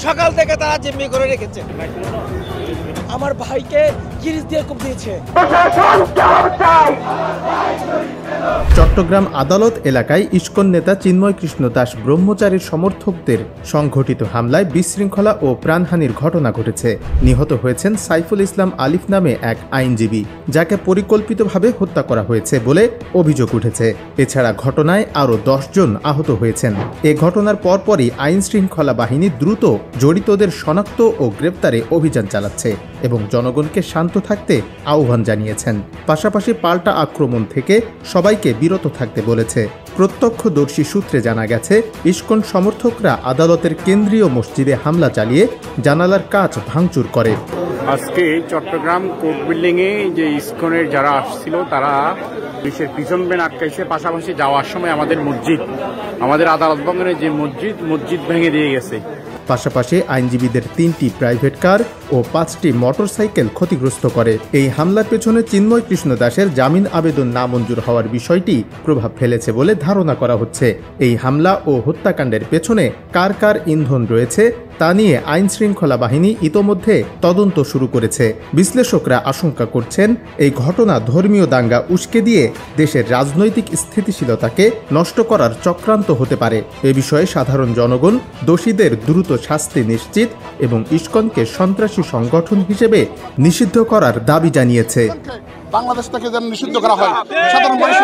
সকাল থেকে তারা জিম্মি করে রেখেছে। আমার ভাইকে গিরিশ দিয়ে কোপ দিয়েছে। চট্টগ্রাম আদালত এলাকায় ইসকন নেতা চিন্ময় কৃষ্ণ দাস ব্রহ্মচারীর সমর্থকদের সংঘটিত হামলায় বিশৃঙ্খলা ও প্রাণহানির ঘটনা ঘটেছে। নিহত হয়েছেন সাইফুল ইসলাম আলিফ নামে এক আইনজীবী, যাকে পরিকল্পিতভাবে হত্যা করা হয়েছে বলে অভিযোগ উঠেছে। এছাড়া ঘটনায় আরও 10 জন আহত হয়েছেন। এ ঘটনার পরপরই আইন শৃঙ্খলা বাহিনী দ্রুত জড়িতদের শনাক্ত ও গ্রেপ্তারে অভিযান চালাচ্ছে এবং জনগণকে শান্ত থাকতে আহ্বান জানিয়েছেন। পাশাপাশি পাল্টা আক্রমণ থেকে সবাইকে বিরত থাকতে বলেছে। প্রত্যক্ষদর্শী সূত্রে জানা গেছে, ইসকন সমর্থকরা আদালতের কেন্দ্রীয় মসজিদে হামলা চালিয়ে জানালার কাচ ভাঙচুর করে। আজকে চট্টগ্রাম কোর্ট বিল্ডিংয়ে যে ইসকনের যারা আসছিল তারা পুলিশের পিছন বেন আটকাইছে। পাশাপাশি যাওয়ার সময় আমাদের আদালত ভবনের যে মসজিদ ভেঙে দিয়ে গেছে। পাশাপাশি আইনজীবীদের 3টি প্রাইভেট কার ও 5টি মোটরসাইকেল ক্ষতিগ্রস্ত করে। এই হামলার পেছনে চিন্ময় কৃষ্ণ দাসের জামিন আবেদন নামঞ্জুর হওয়ার বিষয়টি প্রভাব ফেলেছে বলে ধারণা করা হচ্ছে। এই হামলা ও হত্যাকাণ্ডের পেছনে কার কার ইন্ধন রয়েছে তা নিয়ে আইন শৃঙ্খলা বাহিনী ইতোমধ্যে তদন্ত শুরু করেছে। বিশ্লেষকরা আশঙ্কা করছেন, এই ঘটনা ধর্মীয় দাঙ্গা উস্কে দিয়ে দেশের রাজনৈতিক স্থিতিশীলতাকে নষ্ট করার চক্রান্ত হতে পারে। এ বিষয়ে সাধারণ জনগণ দোষীদের দ্রুত শাস্তি নিশ্চিত এবং ইসকনকে সন্ত্রাসী সংগঠন হিসেবে নিষিদ্ধ করার দাবি জানিয়েছে। বাংলাদেশ থেকে যেন নিষিদ্ধ করা হয় সাধারণ মানুষ